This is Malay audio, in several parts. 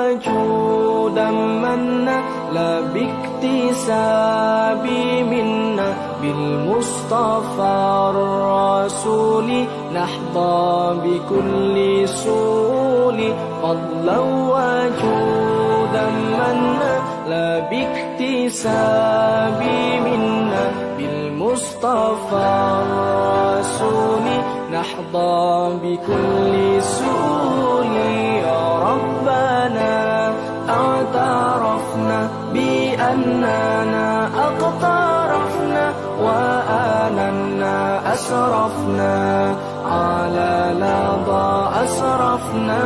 وجودا منا لا باكتساب منا بالمصطفى الرسول نحظى بكل سول فضلا وجودا منا لا باكتساب منا بالمصطفى الرسول نحظى بكل سول يا ربنا اعترفنا بأننا اقترفنا وآننا أسرفنا على لظى أسرفنا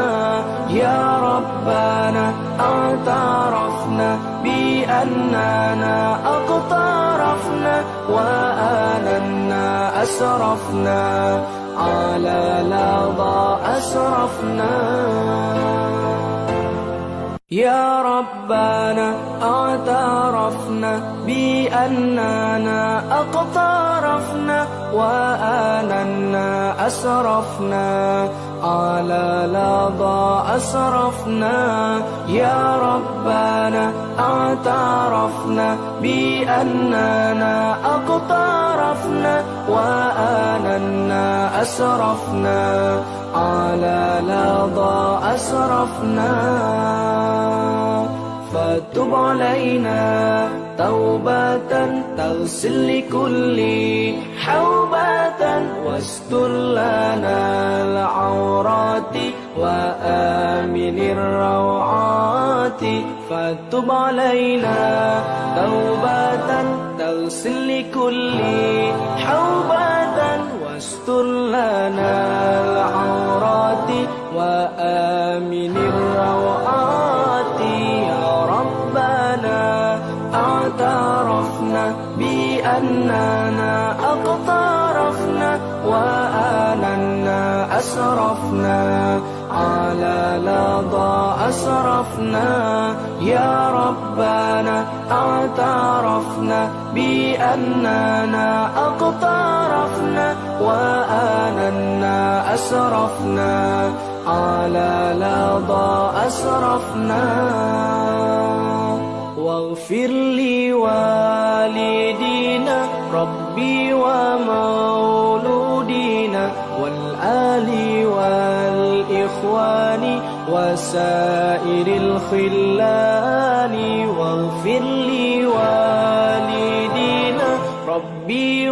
يا ربنا اعترفنا بأننا اقترفنا وآننا أسرفنا على لظى أسرفنا يا ربنا اعترفنا بأننا اقترفنا وآننا أسرفنا على لظى أسرفنا يا ربنا اعترفنا بأننا اقترفنا وآننا أسرفنا على لظى أسرفنا فتب علينا توبة تغسل لكل حوبة واستر لنا العورات وآمن الروعات فتب علينا توبة تغسل لكل حوبة واستر لنا العورات وآمن الروعات يا ربنا اعترفنا بأننا اقترفنا وآننا أسرفنا على لظى أسرفنا يا ربنا اعترفنا بأننا اقترفنا وآننا أسرفنا على لظى أسرفنا واغفر لوالدينا ربي ومولودينا والآل والإخوان وسائر الخلان واغفر لوالدينا ربي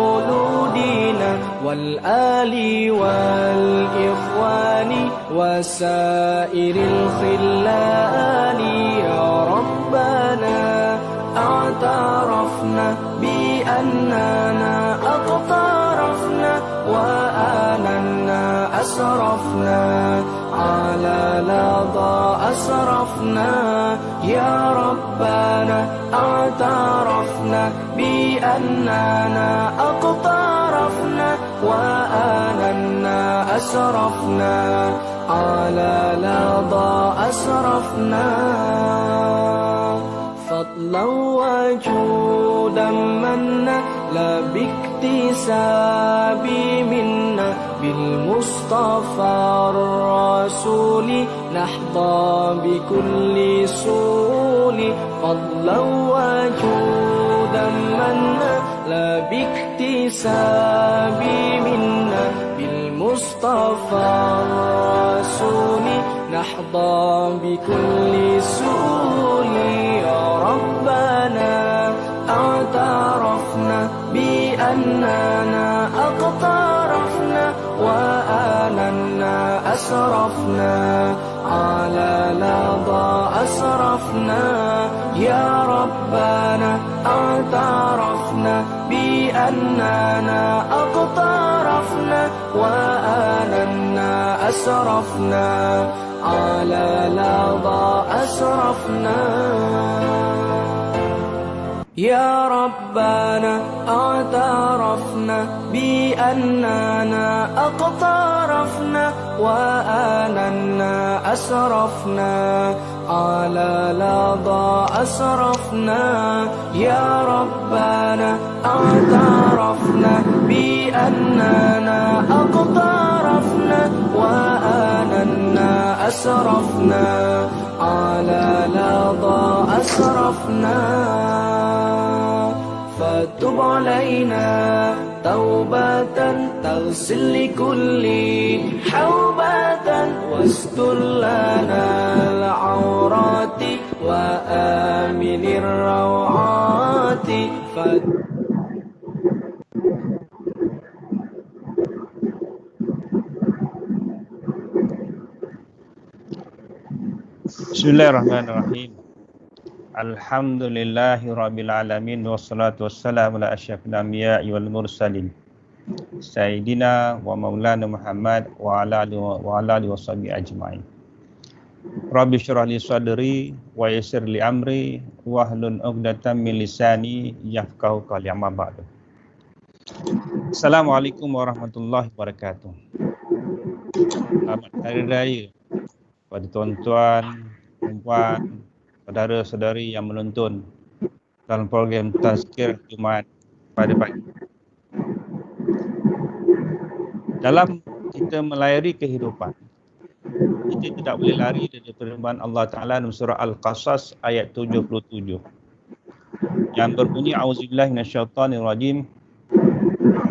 ومولودينا والآل والإخوان وسائر الخلان يا ربنا اعترفنا بأننا اقترفنا وآننا أسرفنا على لظى أسرفنا يا ربنا اعترفنا بأننا اقترفنا وآننا أسرفنا على لظى أسرفنا فضلا وجودا منا لا باكتساب منا بالمصطفى الرسول نحظى بكل سول فضلا وجودا منا لا باكتساب منا بالمصطفى الرسول نحظى بكل سول يا ربنا اعترفنا بأننا اقترفنا وآننا أسرفنا على لظى أسرفنا يا ربنا اعترفنا بأننا اقترفنا وآننا أسرفنا على لظى أسرفنا يا ربنا اعترفنا بأننا اقترفنا وآننا أسرفنا على لظى أسرفنا يا ربنا اعترفنا بأننا اقترفنا وآننا أسرفنا على لظى أسرفنا فتب علينا توبة تغسل لكل حوبة واستر لنا العورات وآمن الروعات Bismillahirrahmanirrahim. Alhamdulillahirabbil alamin wassalatu wassalamu ala asyrafil anbiya'i wal mursalin sayyidina wa maulana Muhammad wa ala alihi washabihi ajmain. Rabbi shrah li sadri wa yassir li amri wahlul 'uqdatam min lisani yafqahu qawli, amma ba'du. Assalamualaikum warahmatullahi wabarakatuh. Selamat Hari Raya pada tuan-tuan, perempuan, saudara-saudari yang menonton dalam program Tazkir Jumaat pada pagi. Dalam kita melayari kehidupan, kita tidak boleh lari dari firman Allah Ta'ala dalam surah Al-Qasas ayat 77 yang berbunyi a'udzubillahi minasyaitonirrajim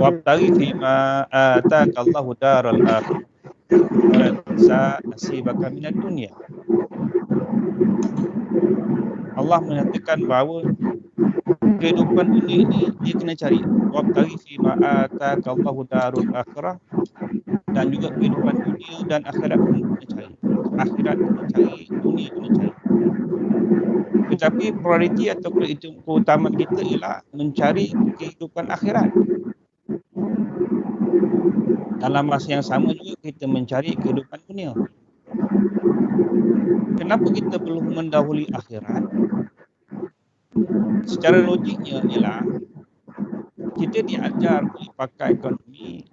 wabtaghi fima ataakallahu daral akhirah wa la tansa nasibaka minad dunya. Allah menyatakan bahawa kehidupan dunia ini dia kena cari. Wabtaghi fima ataakallahu darul akhirah, dan juga kehidupan dunia dan akhirat pun kena cari. Akhirat kena cari, dunia kena cari. Tetapi prioriti atau keutamaan kita ialah mencari kehidupan akhirat. Dalam masa yang sama juga kita mencari kehidupan dunia. Kenapa kita perlu mendahului akhirat? Secara logiknya ialah kita diajar oleh pakar ekonomi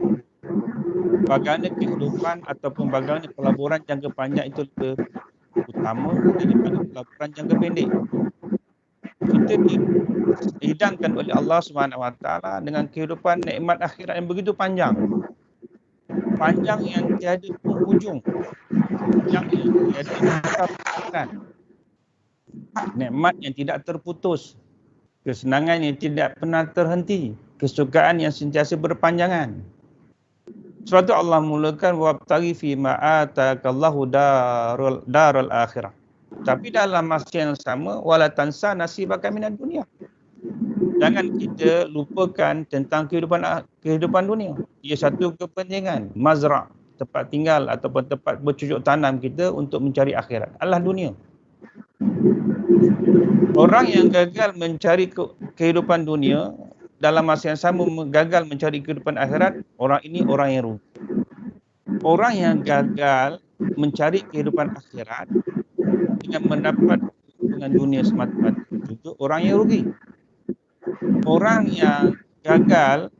bagaimana kehidupan ataupun bagaimana pelaburan jangka panjang itu lebih utama daripada pelaburan jangka pendek. Kita dihidangkan oleh Allah SWT dengan kehidupan nikmat akhirat yang begitu panjang. Panjang yang tiada penghujung. Yang tiada penghujung. Nikmat yang tidak terputus. Kesenangan yang tidak pernah terhenti. Kesukaan yang sentiasa berpanjangan. Sebab itu Allah mulakan wabtaghi fima ataakallahu darul akhirah. Tapi dalam masa yang sama wala tansa nasibaka minad dunya. Jangan kita lupakan tentang kehidupan dunia. Ia satu kepentingan mazra', tempat tinggal ataupun tempat bercucuk tanam kita untuk mencari akhirat. Allah dunia. Orang yang gagal mencari kehidupan dunia dalam masa yang sama gagal mencari kehidupan akhirat, orang ini orang yang rugi. Orang yang gagal mencari kehidupan akhirat dengan mendapat kehidupan dunia semata-mata juga orang yang rugi. Orang yang gagal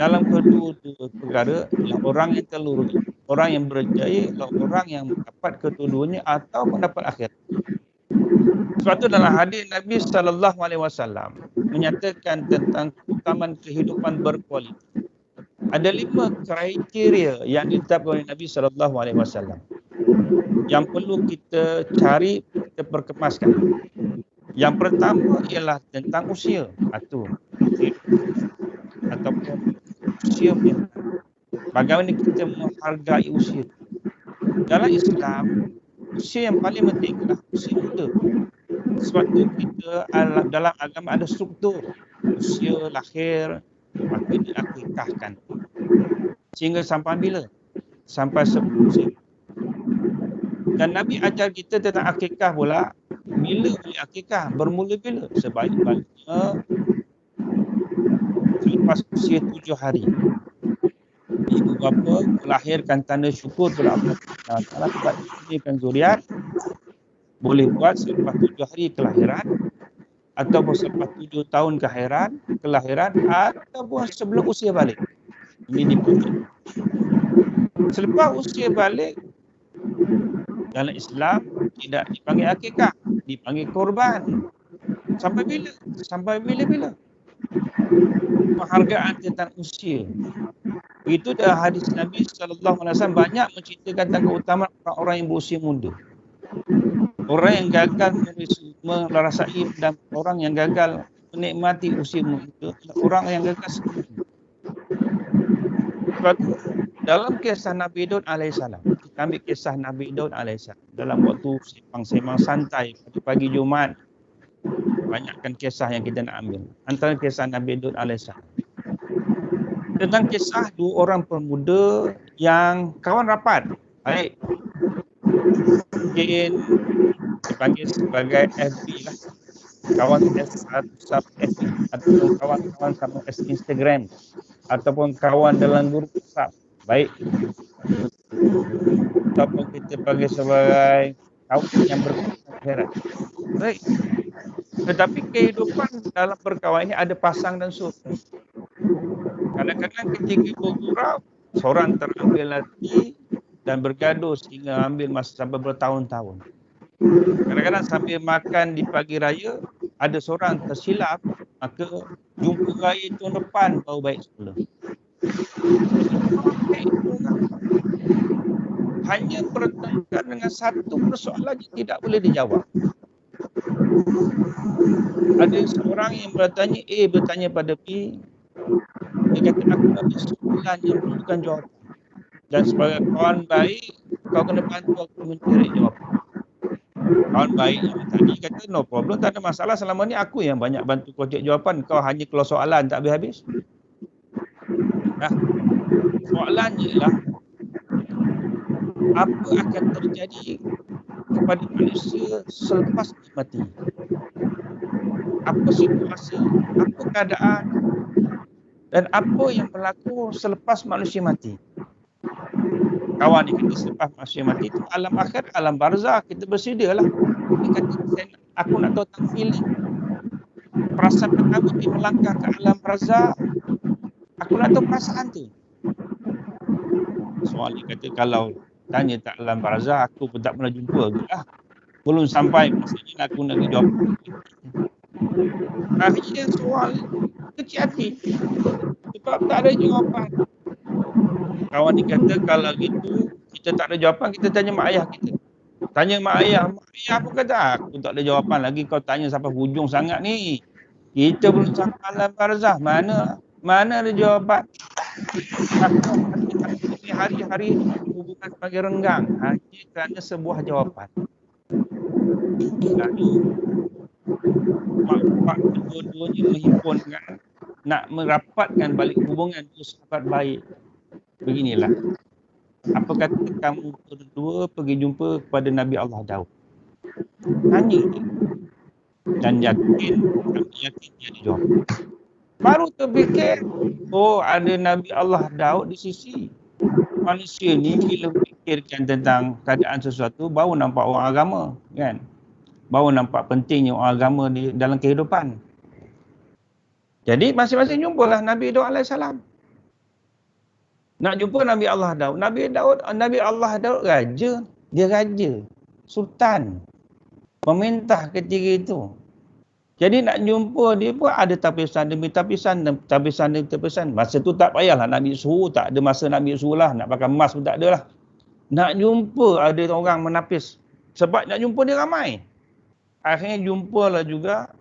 dalam kedua-dua perkara adalah orang yang terlalu rugi. Orang yang berjaya adalah orang yang mendapat kedua-duanya atau mendapat akhirat. Sebab itu dalam hadis Nabi SAW menyatakan tentang keutamaan kehidupan berkualitas. Ada 5 kriteria yang ditetapkan oleh Nabi SAW yang perlu kita cari, kita perkemaskan. Yang pertama ialah tentang usia ataupun usia. Bagaimana kita menghargai usia. Dalam Islam, usia yang paling penting adalah usia muda. Sebab itu kita dalam agama ada struktur. Usia lahir, maka diakikahkan. Sehingga sampai bila? Sampai 10 usia. Dan Nabi ajar kita tentang akikah pula. Bila boleh akikah? Bermula bila? Sebaik-baiknya selepas usia 7 hari. Ibu bapa melahirkan tanda syukur kepada Allah Taala sebab diberikan zuriat. Boleh buat selepas 7 hari kelahiran, ataupun selepas 7 tahun kelahiran, ataupun sebelum usia balik. Ini dipanggil. Selepas usia balik, dalam Islam tidak dipanggil akikah, dipanggil korban. Sampai bila? Sampai bila-bila? Penghargaan tentang usia. Itu dah hadis Nabi SAW banyak menceritakan tentang keutamaan orang-orang yang berusia muda. Orang yang gagal merasai dan orang yang gagal menikmati usia muda, orang yang gagal sebelum. Sebab tu, dalam kisah Nabi Daud alaihissalam, kita ambil kisah Nabi Daud alaihissalam dalam waktu sembang-sembang santai pada pagi Jumaat, banyakkan kisah yang kita nak ambil. Antara kisah Nabi Daud alaihissalam tentang kisah dua orang pemuda yang kawan rapat. Baik, mungkin dipanggil sebagai FB lah, kawan sub FB, ataupun kawan-kawan sama Instagram, ataupun kawan dalam grup WhatsApp. Baik, ataupun kita panggil sebagai kawan yang berkaitan. Baik, tetapi kehidupan dalam berkawan ini ada pasang dan surut. Kadang-kadang ketika bergurau, seorang terambil hati dan bergaduh sehingga ambil masa sampai bertahun-tahun. Kadang-kadang sambil makan di pagi raya, ada seorang tersilap, maka jumpa raya tahun depan baru baik semula. Hanya bertengkar dengan satu persoalan yang tidak boleh dijawab. Ada seorang yang bertanya, A bertanya pada B, dia kata aku ada soalan yang bukan jawapan. Dan sebagai kawan baik, kau kena bantu aku mencari jawapan. Kawan baik yang tadi kata no problem, tak ada masalah, selama ni aku yang banyak bantu kau cari jawapan, kau hanya keluar soalan tak habis-habis. Nah, soalannya ialah apa akan terjadi kepada manusia selepas mati? Apa situasi, apa keadaan dan apa yang berlaku selepas manusia mati? Kawan ni kata selepas manusia mati itu alam akhir, alam barzah, kita bersedialah. Dia kata aku nak tahu tentang feeling. Perasaan pertama dia melangkah ke alam barzah, aku nak tahu perasaan tu. Soal dia kata kalau tanya tak alam barzah, aku pun tak pernah jumpa ke lah. Belum sampai masanya aku nak jawab. Akhirnya soal kecil hati sebab tak ada jawapan. Kawan dia kata kalau gitu kita tak ada jawapan, kita tanya mak ayah kita. Tanya mak ayah apa kata? Aku tak ada jawapan lagi, kau tanya sampai hujung sangat ni. Kita belum sampai alam barzah, mana ada jawapan. Aku hari-hari hubungan sebagai renggang hanya kerana sebuah jawapan. Lalu mak kedua-duanya menghimpunkan nak merapatkan balik hubungan dua sahabat baik. Beginilah, apa kata kamu berdua pergi jumpa kepada Nabi Allah Daud, tanya dia dan yakin dia ada jawab. Baru terfikir, oh ada Nabi Allah Daud di sisi. Manusia ni bila fikirkan tentang keadaan sesuatu baru nampak orang agama, kan? Baru nampak pentingnya orang agama di dalam kehidupan. Jadi masing-masing jumpalah Nabi Daud alaihissalam. Nak jumpa Nabi Allah Daud. Nabi Allah Daud raja. Dia raja. Sultan. Pemerintah ketika itu. Jadi nak jumpa dia pun ada tapisan demi tapisan. Tapisan demi tapisan. Masa tu tak payahlah nak ambil suhu. Tak ada masa nak ambil suhu lah. Nak pakai emas pun tak ada lah. Nak jumpa ada orang menapis. Sebab nak jumpa dia ramai. Akhirnya jumpalah juga.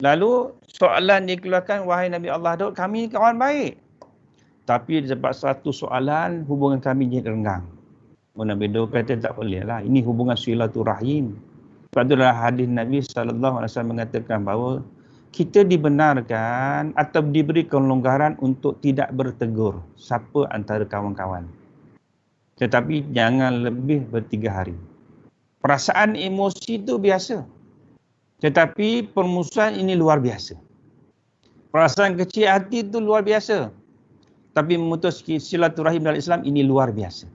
Lalu soalan dikeluarkan, wahai Nabi Allah Daud, kami kawan baik. Tapi sebab satu soalan, hubungan kami jadi renggang. Nabi Daud kata tak boleh lah. Ini hubungan silaturahim. Sebab itu dalam hadis Nabi SAW mengatakan bahawa kita dibenarkan atau diberi kelonggaran untuk tidak bertegur siapa antara kawan-kawan. Tetapi jangan lebih ber3 hari. Perasaan emosi itu biasa. Tetapi permusuhan ini luar biasa. Perasaan kecil hati itu luar biasa. Tapi memutus silaturahim dalam Islam ini luar biasa.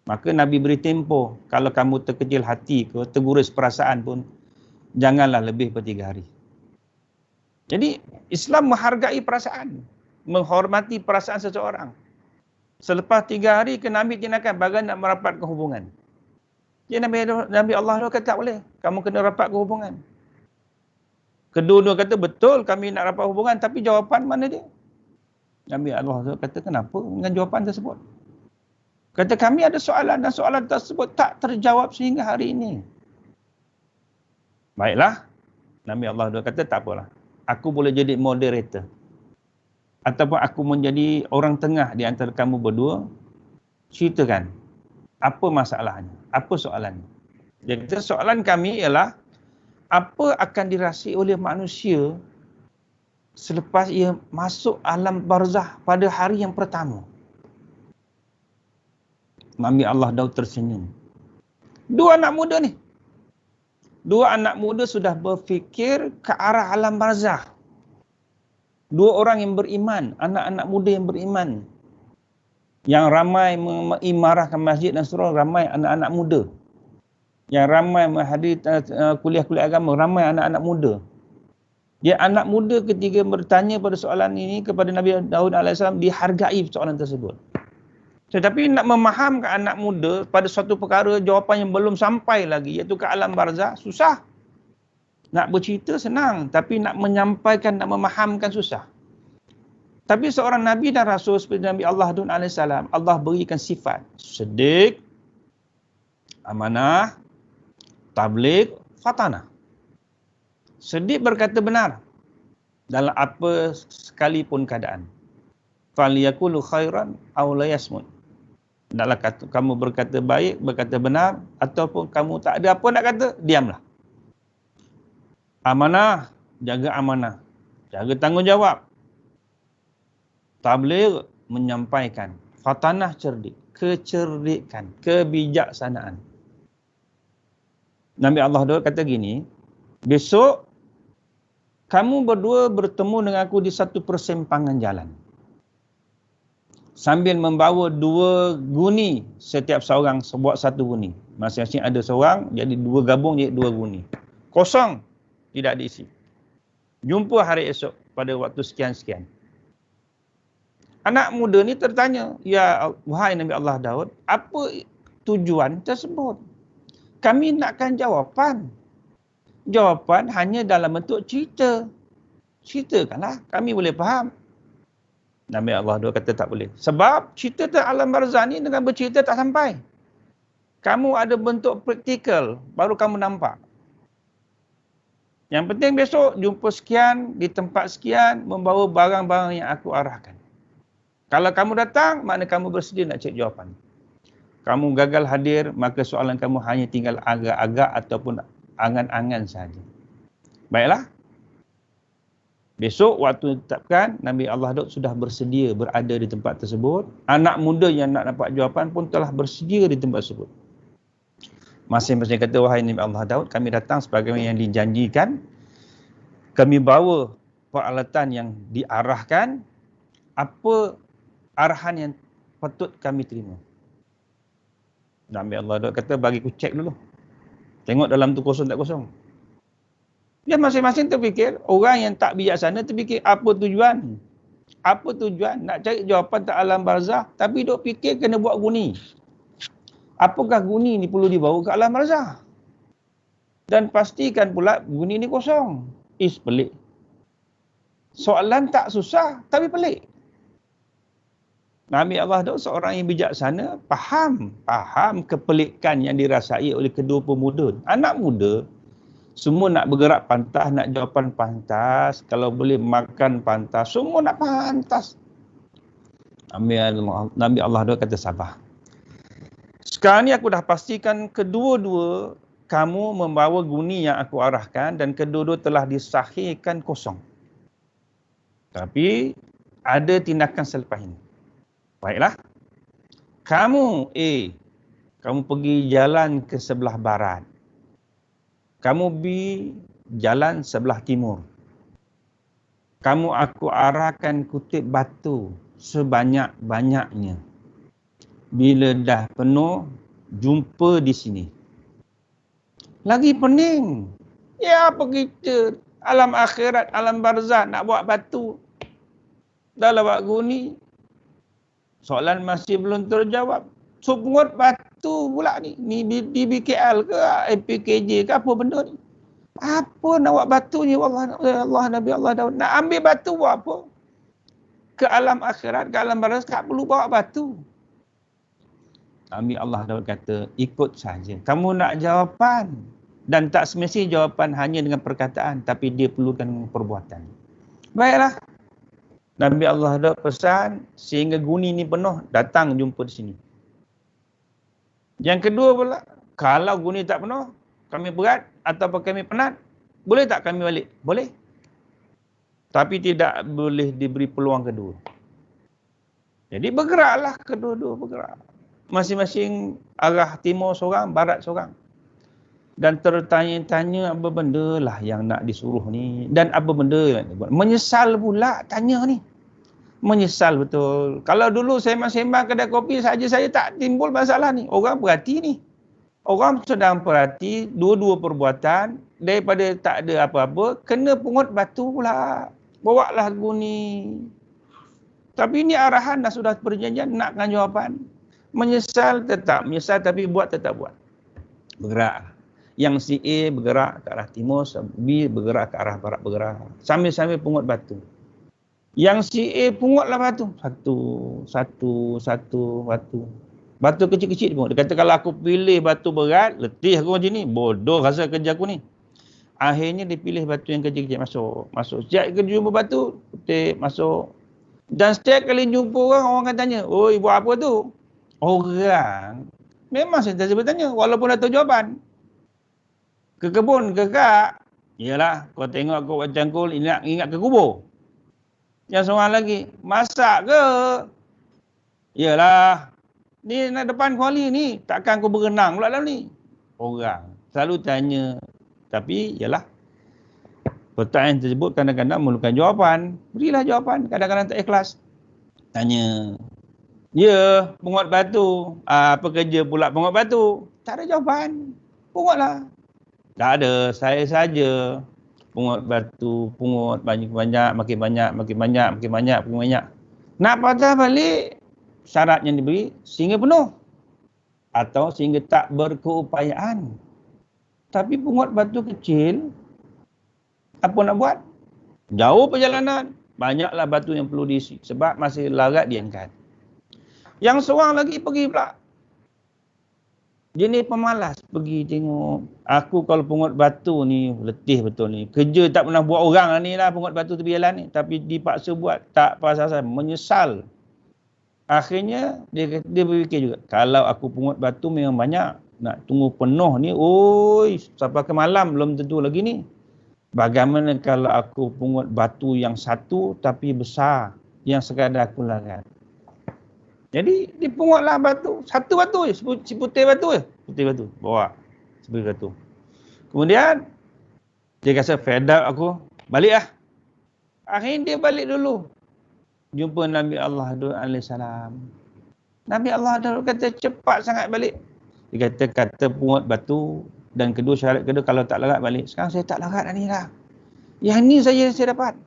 Maka Nabi beri tempoh, kalau kamu terkecil hati ke, terguris perasaan pun, janganlah lebih ber3 hari. Jadi Islam menghargai perasaan, menghormati perasaan seseorang. Selepas 3 hari kena ambil tindakan bagaimana nak merapatkan hubungan. Jadi Nabi Allah kata tak boleh, kamu kena rapatkan hubungan. Kedua-dua kata betul kami nak rapat hubungan, tapi jawapan mana dia? Nabi Allah kata, kenapa dengan jawapan tersebut? Kata, kami ada soalan dan soalan tersebut tak terjawab sehingga hari ini. Baiklah. Nabi Allah kata, tak apalah. Aku boleh jadi moderator. Ataupun aku menjadi orang tengah di antara kamu berdua. Ceritakan. Apa masalahnya? Apa soalannya? Dia kata, soalan kami ialah, apa akan dirasai oleh manusia selepas ia masuk alam barzah pada hari yang pertama? Nabi Allah Daud tersenyum. Dua anak muda ni. Dua anak muda sudah berfikir ke arah alam barzah. Dua orang yang beriman, anak-anak muda yang beriman. Yang ramai mengimarahkan masjid dan surau, ramai anak-anak muda. Yang ramai menghadiri kuliah-kuliah agama, ramai anak-anak muda. Dia anak muda ketika bertanya pada soalan ini kepada Nabi Daud AS, dihargai soalan tersebut. Tetapi nak memahamkan anak muda pada suatu perkara jawapan yang belum sampai lagi, iaitu ke alam barzah, susah. Nak bercerita senang, tapi nak menyampaikan, nak memahamkan susah. Tapi seorang Nabi dan Rasul seperti Nabi Allah Daud AS, Allah berikan sifat sedik, amanah, tabligh, fatanah. Sedik berkata benar dalam apa sekalipun keadaan. Faliyakulu khairan aw la yasmut. Hendaklah kamu berkata baik, berkata benar, ataupun kamu tak ada apa nak kata, diamlah. Amanah, jaga amanah. Jaga tanggungjawab. Tabligh, menyampaikan. Fatanah, cerdik. Kecerdikan, kebijaksanaan. Nabi Allah Daud kata gini, besok kamu berdua bertemu dengan aku di satu persimpangan jalan. Sambil membawa dua guni, setiap seorang buat satu guni. Masing-masing ada seorang, jadi dua gabung jadi dua guni. Kosong, tidak diisi. Jumpa hari esok pada waktu sekian-sekian. Anak muda ni tertanya, ya wahai Nabi Allah Daud, apa tujuan tersebut? Kami nakkan jawapan. Jawapan hanya dalam bentuk cerita. Ceritakanlah, kami boleh faham. Nabi Allah kata tak boleh. Sebab cerita tentang alam barzah ni dengan bercerita tak sampai. Kamu ada bentuk praktikal, baru kamu nampak. Yang penting besok jumpa sekian, di tempat sekian, membawa barang-barang yang aku arahkan. Kalau kamu datang, makna kamu bersedia nak cek jawapan. Kamu gagal hadir, maka soalan kamu hanya tinggal agak-agak ataupun angan-angan sahaja. Baiklah. Besok waktu ditetapkan, Nabi Allah Daud sudah bersedia berada di tempat tersebut. Anak muda yang nak dapat jawapan pun telah bersedia di tempat tersebut. Masing-masing kata, wahai Nabi Allah Daud, kami datang sebagaimana yang dijanjikan. Kami bawa peralatan yang diarahkan. Apa arahan yang patut kami terima? Nabi Allah Daud kata, bagi aku cek dulu. Tengok dalam tu kosong tak kosong. Dia masing-masing terfikir, orang yang tak bijaksana terfikir apa tujuan? Apa tujuan? Nak cari jawapan tak alam barzah, tapi duk fikir kena buat guni. Apakah guni ni perlu dibawa ke alam barzah? Dan pastikan pula guni ni kosong. Pelik. Soalan tak susah, tapi pelik. Nabi Allah Daud seorang yang bijaksana, faham kepelikan yang dirasai oleh kedua pemuda. Anak muda, semua nak bergerak pantas, nak jawapan pantas. Kalau boleh makan pantas, semua nak pantas. Nabi Allah kata sabar. Sekarang ni aku dah pastikan kedua-dua kamu membawa guni yang aku arahkan dan kedua-dua telah disahihkan kosong. Tapi ada tindakan selepas ini. Baiklah. Kamu kamu pergi jalan ke sebelah barat. Kamu pergi jalan sebelah timur. Kamu aku arahkan kutip batu sebanyak-banyaknya. Bila dah penuh, jumpa di sini. Lagi pening. Ya apa kita alam akhirat, alam barzah nak buat batu. Dah lah buat guni. Soalan masih belum terjawab. Sungut batu pula ni. Ni BBKL ke MPKJ ke apa benda ni? Apa nak buat batu ni? Allah Nabi Allah Daud. Nak ambil batu buat apa? ke alam akhirat, ke alam barzakh tak perlu bawa batu. Nabi Allah Daud kata, ikut saja. Kamu nak jawapan. Dan tak semestinya jawapan hanya dengan perkataan, tapi dia perlukan perbuatan. Baiklah. Nabi Allah Daud pesan, sehingga guni ni penuh, datang jumpa di sini. Yang kedua pula, kalau guni tak penuh, kami berat ataupun kami penat, boleh tak kami balik? Boleh. Tapi tidak boleh diberi peluang kedua. Jadi bergeraklah kedua-dua bergerak. Masing-masing arah timur seorang, barat seorang. Dan tertanya-tanya apa benda lah yang nak disuruh ni. Dan apa benda yang nak dibuat. Menyesal pula tanya ni. Menyesal betul. Kalau dulu sembang-sembang kedai kopi saja saya tak timbul masalah ni. Orang perhati ni. Orang sedang perhati dua-dua perbuatan. Daripada tak ada apa-apa, kena pungut batu pula. Bawalah guni. Tapi ni arahan dah sudah perjanjian nakkan jawapan. Menyesal tetap menyesal, tapi buat tetap buat. Bergerak. Yang si A bergerak ke arah timur, B bergerak ke arah barat bergerak. Sambil-sambil pungut batu. Yang si A pungutlah batu. Satu batu. Batu kecil-kecil dia pungut. Dia kata kalau aku pilih batu berat, letih aku macam ni. Bodoh rasa kerja aku ni. Akhirnya dia pilih batu yang kecil-kecil. Masuk. Setiap kali jumpa batu, petik, masuk. Dan setiap kali jumpa orang akan tanya, oi buat apa tu? Orang memang sentiasa bertanya walaupun dah tahu jawapan. Ke kebun ke kak? Yalah, kau tengok aku buat cangkul, ingat ke kubur. Yang seorang lagi, masak ke? Yalah, ni nak depan kuali ni, takkan aku berenang pula dalam ni. Orang selalu tanya, tapi yalah, pertanyaan tersebut kadang-kadang memerlukan jawapan. Berilah jawapan, kadang-kadang tak ikhlas. Tanya, ya, pungut batu. Apa kerja pula pungut batu? Tak ada jawapan. Pungutlah. Tak ada, saya saja. Pungut batu, pungut banyak-banyak, makin banyak. Nak patah balik, syarat yang diberi sehingga penuh. Atau sehingga tak berkeupayaan. Tapi pungut batu kecil, apa nak buat? Jauh perjalanan, banyaklah batu yang perlu diisi. Sebab masih larat diangkat. Yang seorang lagi pergi pula. Jenis pemalas. Pergi tengok. Aku kalau pungut batu ni, letih betul ni. Kerja tak pernah buat orang ni lah pungut batu tepi jalan ni. Tapi dipaksa buat. Tak pasal-pasal. Menyesal. Akhirnya, dia berfikir juga. Kalau aku pungut batu memang banyak. Nak tunggu penuh ni. Oi, sampai ke malam belum tentu lagi ni. Bagaimana kalau aku pungut batu yang satu tapi besar. Yang sekadar aku larat. Jadi dipungutlah batu. Satu batu je. Putih batu je. Putih batu. Bawa. Sebagai batu. Kemudian. Dia rasa fed up aku. Balik lah. Akhirnya dia balik dulu. Jumpa Nabi Allah AS. Nabi Allah AS kata cepat sangat balik. Dia kata pungut batu. Dan kedua syarat kedua kalau tak larat balik. Sekarang saya tak larat ni lah. Yang ni saja saya dapat.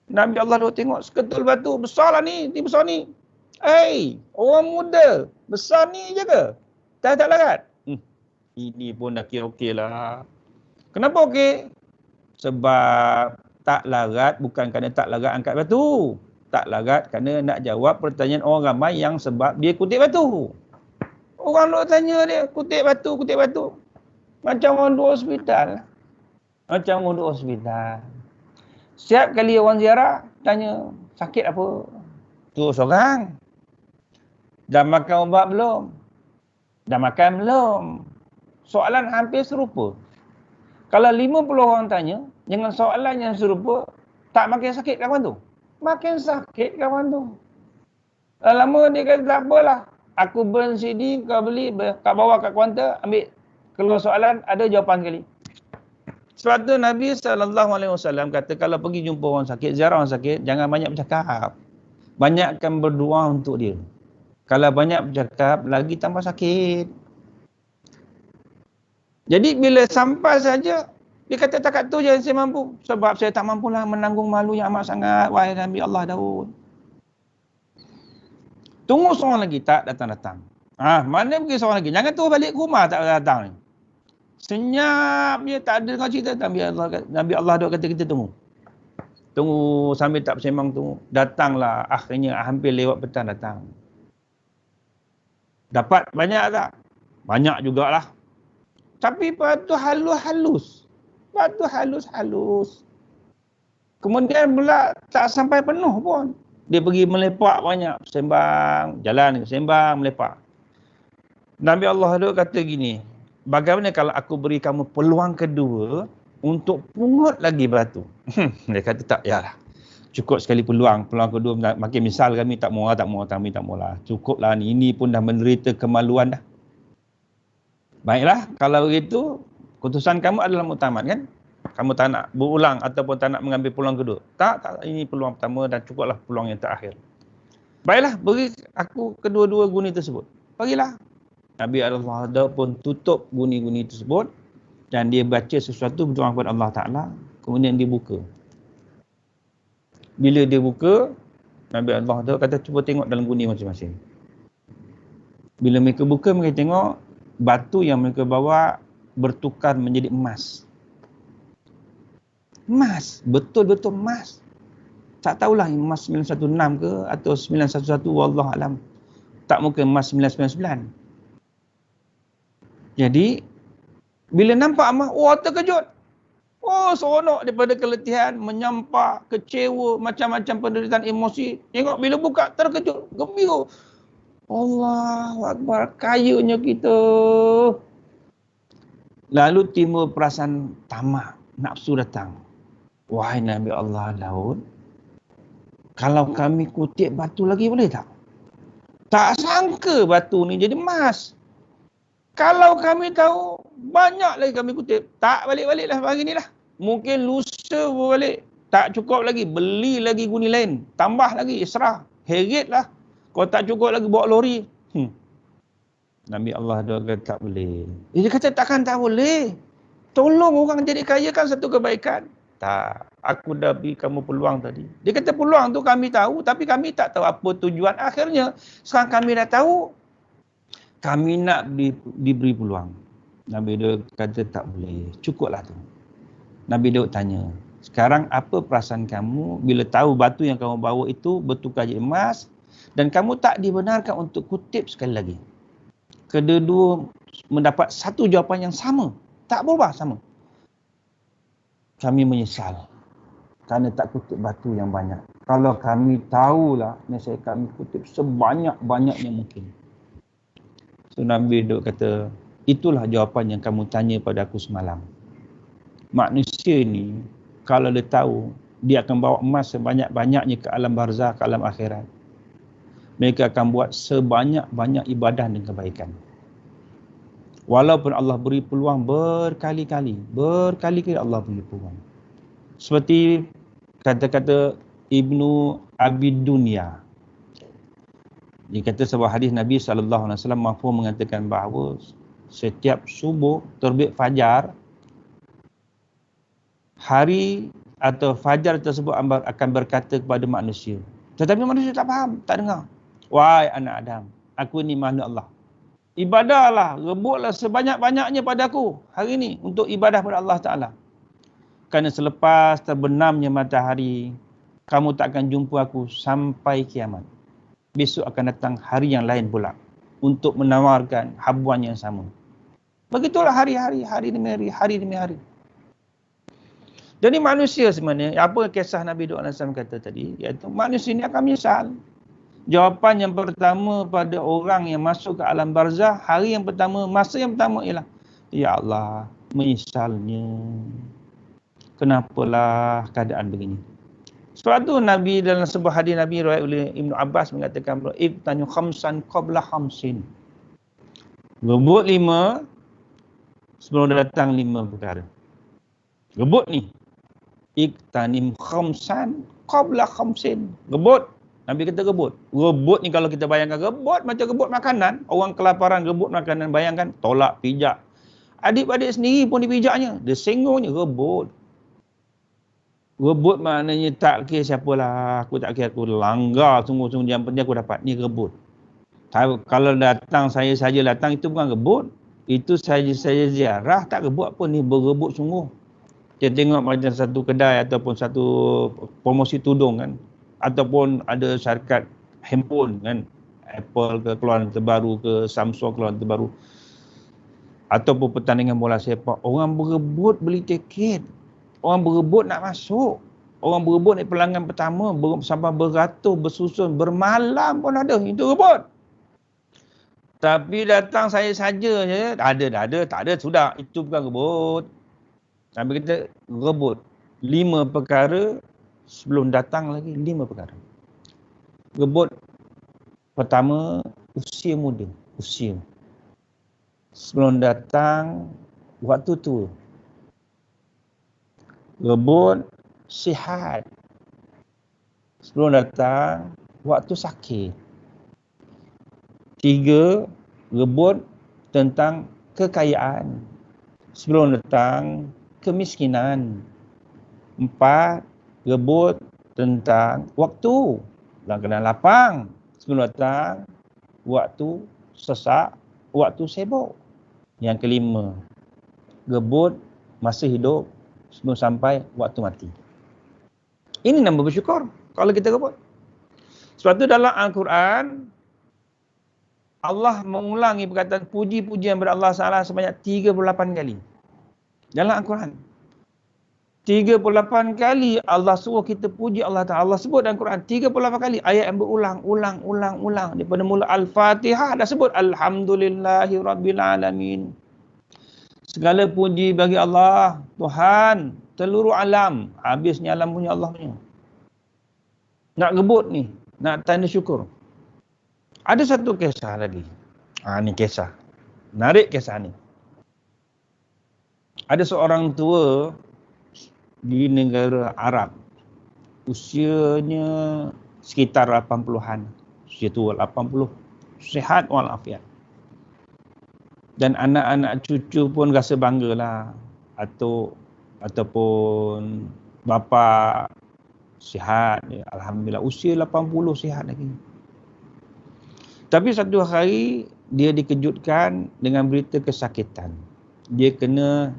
Nabi Allah tengok seketul batu. Besar lah ni. Ni besar ni. Orang muda. Besar ni je ke? Tak larat? Ini pun dah kira okey lah. Kenapa okey? Sebab tak larat bukan kerana tak larat angkat batu. Tak larat kerana nak jawab pertanyaan orang ramai yang sebab dia kutip batu. Orang nak tanya dia, kutip batu. Macam orang duduk hospital. Setiap kali orang ziarah, tanya, sakit apa? Tu seorang. Dah makan ubat belum? Dah makan belum? Soalan hampir serupa. Kalau 50 orang tanya, dengan soalan yang serupa, tak makin sakit kawan tu? Makin sakit kawan tu. Lama dia kata, tak apalah. Aku burn CD, kau beli, kau bawa kat kaunter, ambil. Keluar soalan, ada jawapan sekali. Sebab tu Nabi SAW kata, kalau pergi jumpa orang sakit, ziarah orang sakit, jangan banyak bercakap. Banyakkan berdoa untuk dia. Kalau banyak bercakap, lagi tambah sakit. Jadi bila sampai saja, dia kata takat tu je saya mampu. Sebab saya tak mampulah menanggung malu yang amat sangat. Wahai Nabi Allah Daud. Tunggu seorang lagi, tak datang-datang. Mana pergi seorang lagi? Jangan tu balik ke rumah tak datang ni. Senyap dia, tak ada dengan cerita. Nabi Allah Daud kata kita tunggu. Tunggu sambil tak bersembang tu, datanglah akhirnya hampir lewat petang datang. Dapat banyak tak? Banyak jugalah. Tapi batu halus-halus. Batu halus-halus. Kemudian pula tak sampai penuh pun. Dia pergi melepak banyak. Sembang, jalan, sembang, melepak. Nabi Allah tu kata gini, bagaimana kalau aku beri kamu peluang kedua untuk pungut lagi batu? Dia kata tak, yalah. Cukup sekali peluang kedua. Makin misal kami tak mau lah. Cukuplah ni, ini pun dah menderita kemaluan dah. Baiklah, kalau begitu, keputusan kamu adalah muktamad kan? Kamu tak nak berulang ataupun tak nak mengambil peluang kedua. Tak, ini peluang pertama dan cukuplah peluang yang terakhir. Baiklah, beri aku kedua-dua guni tersebut. Bagilah. Nabi Allah pun tutup guni-guni tersebut dan dia baca sesuatu berdoa kepada Allah Ta'ala, kemudian dia buka. Bila dia buka, Nabi Allah kata cuba tengok dalam guni masing-masing. Bila mereka buka, mereka tengok batu yang mereka bawa bertukar menjadi emas. Emas, betul-betul emas. Tak tahulah emas 916 ke atau 911, wallahu alam. Tak mungkin emas 999. Jadi bila nampak emas, terkejut. Seronok daripada keletihan, menyampak, kecewa, macam-macam penderitaan emosi. Tengok bila buka, terkejut, gembira. Allahu Akbar, kayanya kita. Lalu timbul perasaan tamak, nafsu datang. Wahai Nabi Allah Daud, kalau kami kutip batu lagi boleh tak? Tak sangka batu ni jadi emas. Kalau kami tahu, banyak lagi kami kutip. Tak balik-baliklah pagi ni lah. Mungkin lusa balik. Tak cukup lagi, beli lagi guni lain. Tambah lagi, serah. Heret lah. Kalau tak cukup lagi, bawa lori. Nabi Allah kata tak boleh. Dia kata takkan tak boleh. Tolong orang jadi kaya kan satu kebaikan. Tak. Aku dah beri kamu peluang tadi. Dia kata peluang tu kami tahu, tapi kami tak tahu apa tujuan akhirnya. Sekarang kami dah tahu. Kami nak diberi peluang. Nabi Daud kata tak boleh. Cukuplah tu. Nabi Daud tanya, sekarang apa perasaan kamu bila tahu batu yang kamu bawa itu bertukar jadi emas dan kamu tak dibenarkan untuk kutip sekali lagi? Kedua-dua mendapat satu jawapan yang sama. Tak berubah, sama. Kami menyesal kerana tak kutip batu yang banyak. Kalau kami tahulah, nasihat kami kutip sebanyak-banyaknya mungkin. So Nabi Daud kata, itulah jawapan yang kamu tanya pada aku semalam. Manusia ni, kalau dia tahu, dia akan bawa emas sebanyak-banyaknya ke alam barzah, ke alam akhirat. Mereka akan buat sebanyak-banyak ibadah dan kebaikan. Walaupun Allah beri peluang berkali-kali Allah beri peluang. Seperti kata-kata Ibnu Abi Dunya. Dia kata sebuah hadis Nabi SAW mahfuz mengatakan bahawa setiap subuh terbit fajar, hari atau fajar tersebut akan berkata kepada manusia. Tetapi manusia tak faham, tak dengar. Wahai anak Adam, aku ni makhluk Allah. Ibadahlah, rebutlah sebanyak-banyaknya pada aku hari ini untuk ibadah pada Allah Ta'ala. Kerana selepas terbenamnya matahari, kamu tak akan jumpa aku sampai kiamat. Besok akan datang hari yang lain pula untuk menawarkan habuan yang sama. Begitulah hari-hari, hari demi hari. Jadi manusia sebenarnya, apa kisah Nabi Daud AS kata tadi, iaitu manusia ini akan menyesal. Jawapan yang pertama pada orang yang masuk ke alam barzah, masa yang pertama ialah, ya Allah, menyesalnya. Kenapalah keadaan begini? Sebab tu Nabi dalam sebuah hadis Nabi riwayat oleh Ibnu Abbas mengatakan, ibtanu khamsan qabla khamsin. Rebut 5 sebelum datang 5 perkara. Rebut ni. Iktanim khamsan qabla khamsin. Rebut. Nabi kata rebut. Rebut ni kalau kita bayangkan rebut macam rebut makanan. Orang kelaparan rebut makanan. Bayangkan tolak, pijak. Adik-adik sendiri pun dipijaknya. Dia senggungnya, rebut. Rebut maknanya tak kira siapalah. Aku tak kira, aku langgar sungguh-sungguh. Yang penting aku dapat. Ni rebut. Kalau datang, saya saja datang, itu bukan rebut. Itu saya ziarah, tak rebut apa. Ni berebut sungguh. Kita tengok macam satu kedai ataupun satu promosi tudung kan, ataupun ada syarikat handphone kan, Apple ke keluaran terbaru ke, Samsung keluaran terbaru, ataupun pertandingan bola sepak, orang berebut beli tiket, orang berebut nak masuk, orang berebut naik pelanggan pertama, sampai beratus bersusun, bermalam pun ada, itu rebut. Tapi datang saya saja je, dah ada, tak ada, sudah, itu bukan rebut. Tapi kita rebut 5 perkara sebelum datang lagi, 5 perkara. Rebut pertama, usia muda, usia. Sebelum datang, waktu tua. Rebut sihat. Sebelum datang, waktu sakit. 3, rebut tentang kekayaan. Sebelum datang, kemiskinan. 4, rebut tentang waktu. Dalam keadaan lapang. Sebelum datang, waktu sesak, waktu sibuk. Yang kelima, rebut masa hidup sebelum sampai waktu mati. Ini nama bersyukur kalau kita rebut. Sebab tu dalam Al-Quran, Allah mengulangi perkataan puji-pujian kepada Allah Ta'ala sebanyak 38 kali. Dalam Al-Quran. 38 kali Allah suruh kita puji Allah Ta'ala. Allah sebut dalam Quran 38 kali. Ayat yang berulang. Daripada mula Al-Fatihah dah sebut Alhamdulillahi Rabbil Alamin. Segala puji bagi Allah, Tuhan, seluruh alam. Habisnya alam punya Allah punya. Nak rebut ni, nak tanda syukur. Ada satu kisah lagi. Ni kisah. Menarik kisah ni. Ada seorang tua di negara Arab. Usianya sekitar 80-an. Usia tua 80. Sihat walafiat. Dan anak-anak cucu pun rasa banggalah. Ataupun bapa sihat. Alhamdulillah. Usia 80 sihat lagi. Tapi satu hari dia dikejutkan dengan berita kesakitan. Dia kena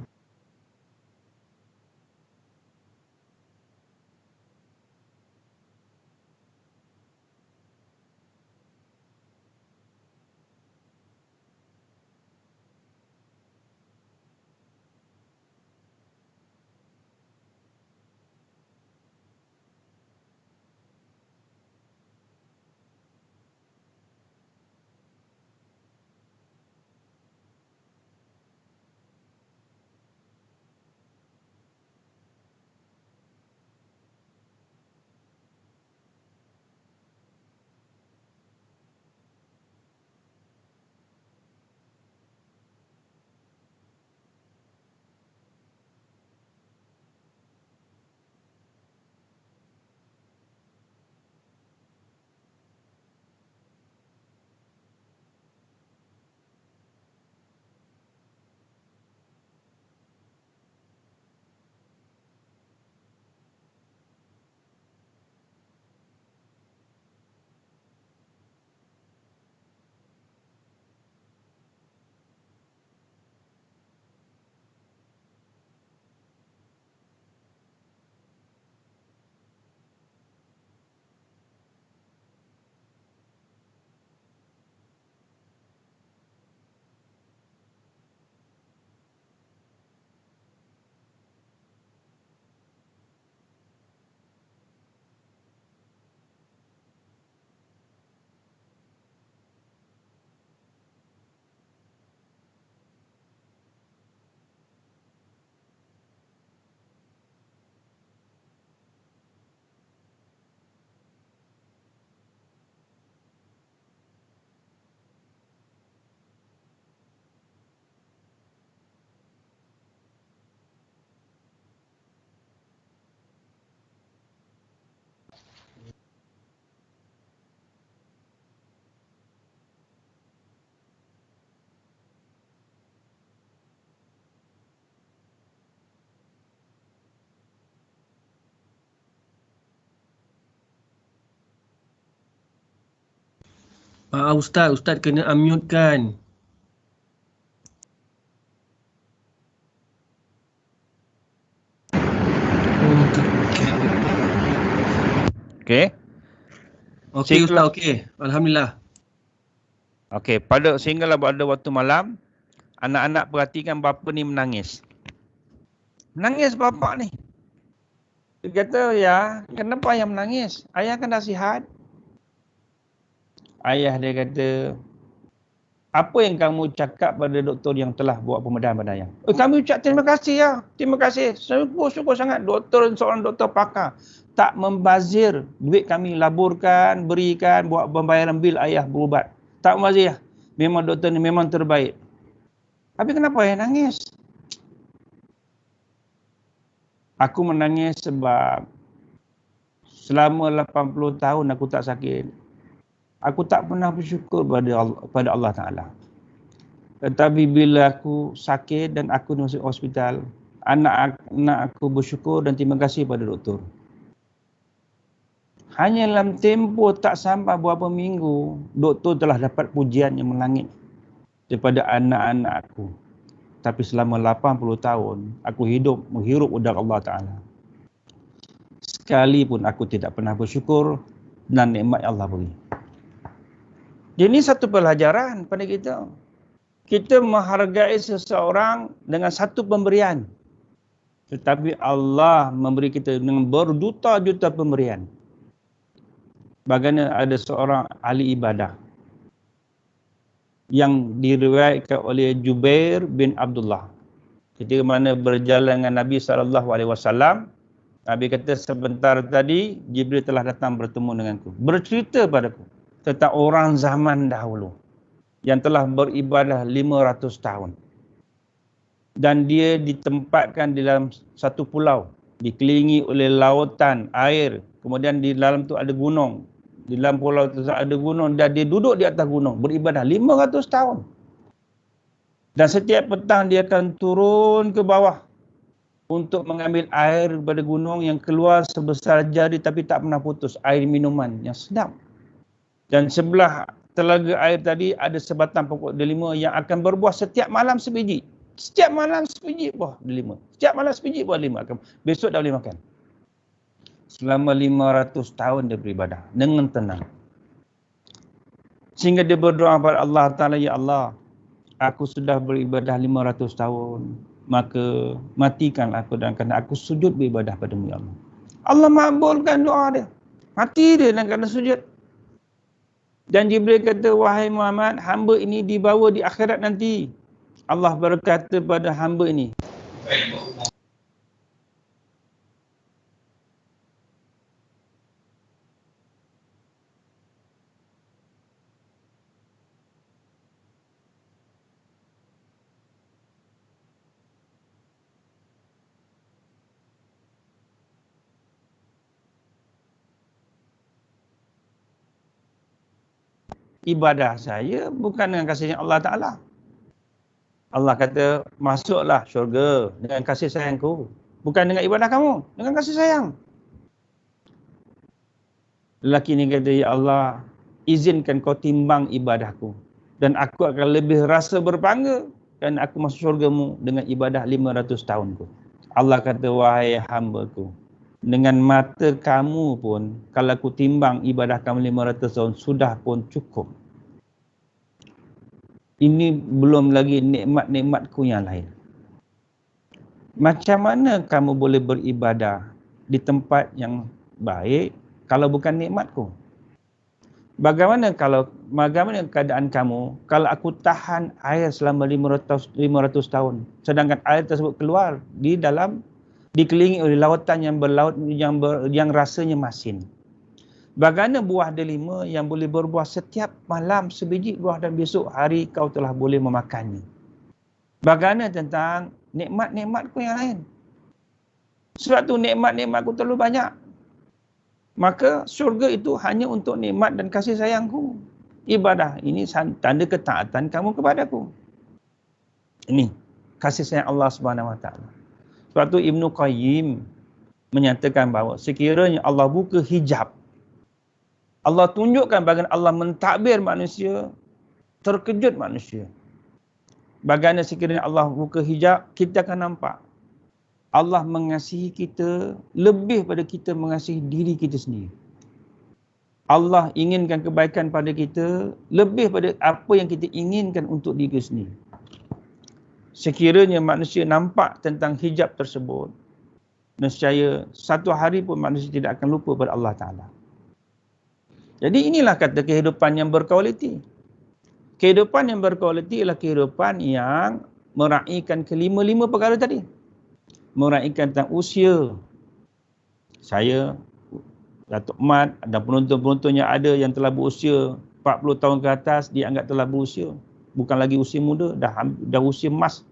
Ustaz kena unmute kan. Okey. Okey Ustaz, okey. Alhamdulillah. Okey, sehinggalah pada waktu malam, anak-anak perhatikan bapa ni menangis. Menangis bapa ni. Dia kata, ya, kenapa ayah menangis? Ayah kan dah sihat. Ayah dia kata, apa yang kamu cakap pada doktor yang telah buat pembedahan pada ayah? Kami ucap terima kasih ya. Terima kasih. Syukur sangat seorang doktor pakar. Tak membazir duit kami laburkan, berikan, buat pembayaran bil ayah berubat. Tak membazir ya. Memang doktor ni memang terbaik. Tapi kenapa ayah nangis? Aku menangis sebab selama 80 tahun aku tak sakit. Aku tak pernah bersyukur pada Allah Ta'ala. Tetapi bila aku sakit dan aku masuk hospital, anak aku bersyukur dan terima kasih pada doktor. Hanya dalam tempoh tak sampai beberapa minggu, doktor telah dapat pujian yang melangit daripada anak-anak aku. Tapi selama 80 tahun, aku menghirup udara Allah Ta'ala. Sekalipun aku tidak pernah bersyukur dan nikmat yang Allah beri. Jadi ini satu pelajaran pada kita. Kita menghargai seseorang dengan satu pemberian. Tetapi Allah memberi kita dengan berjuta-juta pemberian. Bagaimana ada seorang ahli ibadah yang diriwayatkan oleh Jubair bin Abdullah. Ketika mana berjalan dengan Nabi SAW, Nabi kata, sebentar tadi Jibril telah datang bertemu denganku. Bercerita padaku tentang orang zaman dahulu yang telah beribadah 500 tahun. Dan dia ditempatkan di dalam satu pulau, dikelilingi oleh lautan, air. Kemudian di dalam tu ada gunung. Di dalam pulau itu ada gunung dan dia duduk di atas gunung beribadah 500 tahun. Dan setiap petang dia akan turun ke bawah untuk mengambil air daripada gunung yang keluar sebesar jari tapi tak pernah putus. Air minuman yang sedap. Dan sebelah telaga air tadi ada sebatang pokok delima yang akan berbuah setiap malam sebiji. Setiap malam sebiji buah delima. Setiap malam sebiji buah delima. Besok dah boleh makan. Selama 500 tahun dia beribadah dengan tenang. Sehingga dia berdoa kepada Allah Ta'ala, ya Allah, aku sudah beribadah 500 tahun, maka matikanlah aku dan kerana aku sujud beribadah padamu, ya Allah. Allah makbulkan doa dia. Mati dia dan kerana sujud. Dan Jibril kata, wahai Muhammad, hamba ini dibawa di akhirat nanti. Allah berkata pada hamba ini, ibadah saya bukan dengan kasihnya Allah Ta'ala. Allah kata, masuklah syurga dengan kasih sayangku. Bukan dengan ibadah kamu, dengan kasih sayang. Lelaki ni kata, ya Allah, izinkan kau timbang ibadahku. Dan aku akan lebih rasa berbangga dan aku masuk syurgamu dengan ibadah 500 tahunku. Allah kata, wahai hambaku, dengan mata kamu pun, kalau aku timbang ibadah kamu 500 tahun, sudah pun cukup. Ini belum lagi nikmat-nikmatku yang lain. Macam mana kamu boleh beribadah di tempat yang baik kalau bukan nikmatku? Bagaimana keadaan kamu kalau aku tahan air selama 500 tahun, sedangkan air tersebut keluar dikelilingi oleh lautan yang rasanya masin. Bagaimana buah delima yang boleh berbuah setiap malam sebiji buah dan besok hari kau telah boleh memakannya. Bagaimana tentang nikmat-nikmatku yang lain? Sebab tu nikmat-nikmatku terlalu banyak. Maka syurga itu hanya untuk nikmat dan kasih sayangku. Ibadah ini tanda ketaatan kamu kepadaku. Ini kasih sayang Allah Subhanahu Wa Taala. Sebab tu Ibnu Qayyim menyatakan bahawa sekiranya Allah buka hijab, Allah tunjukkan bagaimana Allah mentadbir manusia, terkejut manusia. Bagaimana sekiranya Allah buka hijab, kita akan nampak Allah mengasihi kita lebih pada kita mengasihi diri kita sendiri. Allah inginkan kebaikan pada kita lebih pada apa yang kita inginkan untuk diri kita sendiri. Sekiranya manusia nampak tentang hijab tersebut, nescaya satu hari pun manusia tidak akan lupa pada Allah Ta'ala. Jadi inilah kata kehidupan yang berkualiti. Kehidupan yang berkualiti ialah kehidupan yang meraihkan kelima-lima perkara tadi. Meraihkan tentang usia. Saya, Datuk Mat dan penonton-penonton yang ada yang telah berusia 40 tahun ke atas, dia anggap telah berusia. Bukan lagi usia muda, dah usia emas.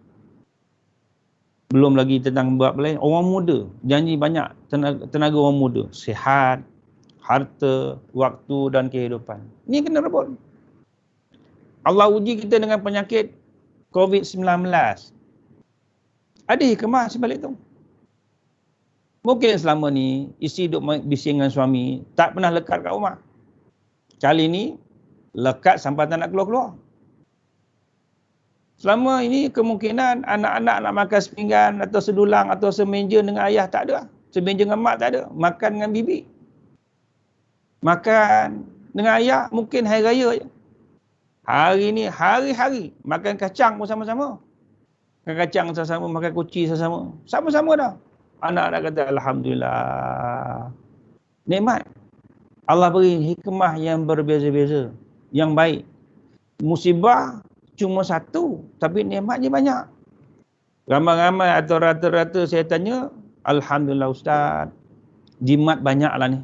Belum lagi tentang bab lain. Orang muda, janji banyak tenaga orang muda. Sihat, harta, waktu dan kehidupan. Ini kena rebut. Allah uji kita dengan penyakit COVID-19. Ada hikmah sebalik tu. Mungkin selama ni isteri duduk bising dengan suami, tak pernah lekat kat rumah. Kali ni lekat sampai tak nak keluar-keluar. Selama ini kemungkinan anak-anak nak makan sepinggan atau sedulang atau semeja dengan ayah tak ada. Semeja dengan mak tak ada. Makan dengan bibi. Makan dengan ayah mungkin hari raya je. Hari ni hari-hari makan kacang pun sama-sama. Makan kacang sama-sama, makan kuci sama-sama. Sama-sama dah. Anak-anak kata alhamdulillah. Nikmat. Allah beri hikmah yang berbeza-beza, yang baik. Musibah cuma satu, tapi nikmatnya banyak. Ramai-ramai atau rata-rata saya tanya, alhamdulillah Ustaz, jimat banyaklah ni.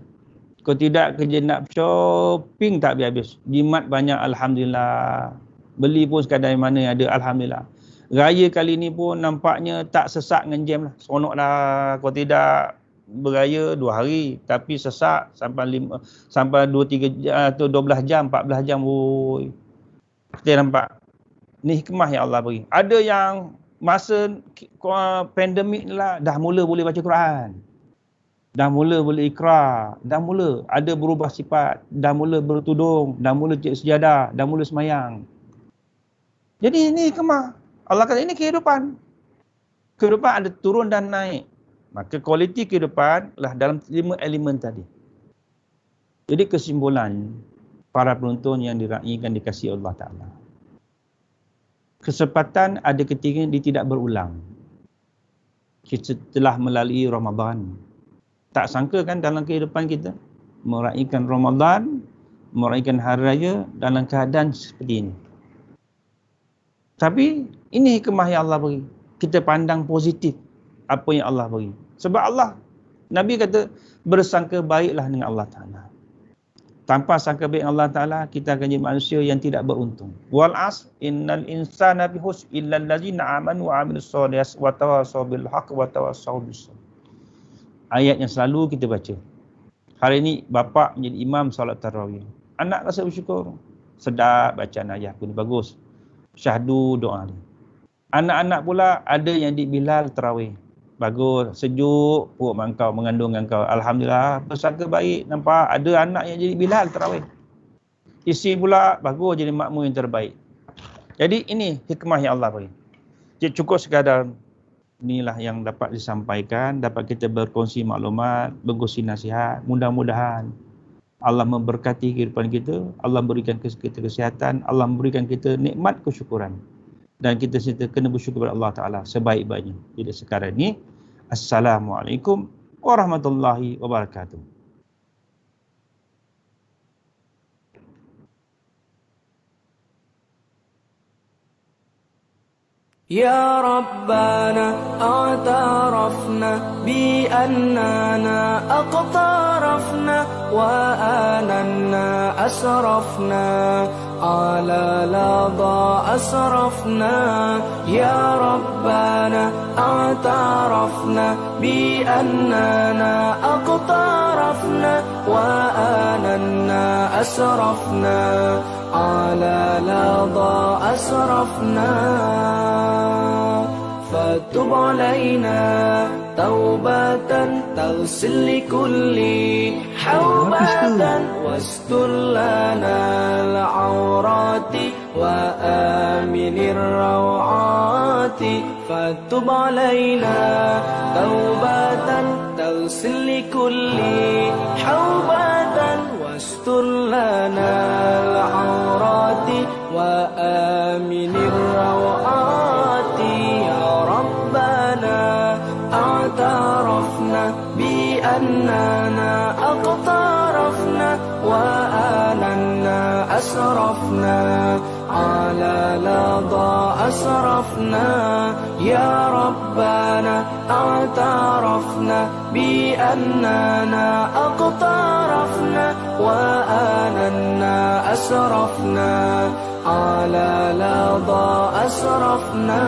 Kalau tidak kerja nak shopping tak habis-habis. Jimat banyak alhamdulillah. Beli pun sekadar mana yang ada alhamdulillah. Raya kali ni pun nampaknya tak sesak dengan jam lah. Seronok lah. Kalau tidak beraya 2 hari. Tapi sesak sampai 2-3 atau 12 jam, 14 jam. Woy. Kita nampak. Ni hikmah yang Allah beri. Ada yang masa pandemik ni lah dah mula boleh baca Quran. Dah mula boleh ikrar. Dah mula ada berubah sifat. Dah mula bertudung. Dah mula cek sejadah. Dah mula semayang. Jadi ini hikmah. Allah kata ini kehidupan. Kehidupan ada turun dan naik. Maka kualiti kehidupan lah dalam 5 elemen tadi. Jadi kesimpulan para penonton yang diraikan dikasihi Allah Ta'ala. Kesempatan ada ketika dia tidak berulang. Kita telah melalui Ramadan. Tak sangka kan dalam kehidupan kita meraihkan Ramadan, meraihkan hari raya dalam keadaan seperti ini. Tapi ini hikmah yang Allah beri. Kita pandang positif apa yang Allah beri. Sebab Allah, Nabi kata, bersangka baiklah dengan Allah Ta'ala. Tanpa sangka baik Allah Ta'ala, kita akan jadi manusia yang tidak beruntung. Wal as innal insana bihus illal ladzina amanu wa amilus solihat wa tawassaw bil haqq wa tawassaw bis sabr. Ayat yang selalu kita baca. Hari ini bapa menjadi imam solat tarawih. Anak rasa bersyukur. Sedap bacaan ayat pun bagus. Syahdu doa dia. Anak-anak pula ada yang di Bilal tarawih. Bagus, sejuk, perut mangkau mengandung engkau. Alhamdulillah, bersangka baik. Nampak ada anak yang jadi Bilal tarawih. Isteri pula bagus jadi makmum yang terbaik. Jadi ini hikmah yang Allah beri. Jadi cukup sekadar inilah yang dapat disampaikan, dapat kita berkongsi maklumat, berkongsi nasihat. Mudah-mudahan Allah memberkati kehidupan kita, Allah berikan kita kesihatan, Allah memberikan kita nikmat kesyukuran. Dan kita kena bersyukur kepada Allah Ta'ala sebaik-baiknya. Jadi sekarang ini, Assalamualaikum warahmatullahi wabarakatuh. يا ربنا اعترفنا بأننا اقترفنا وآننا أسرفنا على لظى أسرفنا يا ربنا اعترفنا بأننا اقترفنا وآننا أسرفنا على لظى أسرفنا فتب علينا توبة تغسل لكل حوبة واستر لنا العورات وآمن الروعات فتب علينا توبة تغسل لكل حوبة واستر لنا العورات وآمن الروعات يا ربنا اعترفنا بأننا اقترفنا وآلنا أسرفنا على لظى أسرفنا يا ربنا اعترفنا بأننا اقترفنا وآلنا أسرفنا على لظى أسرفنا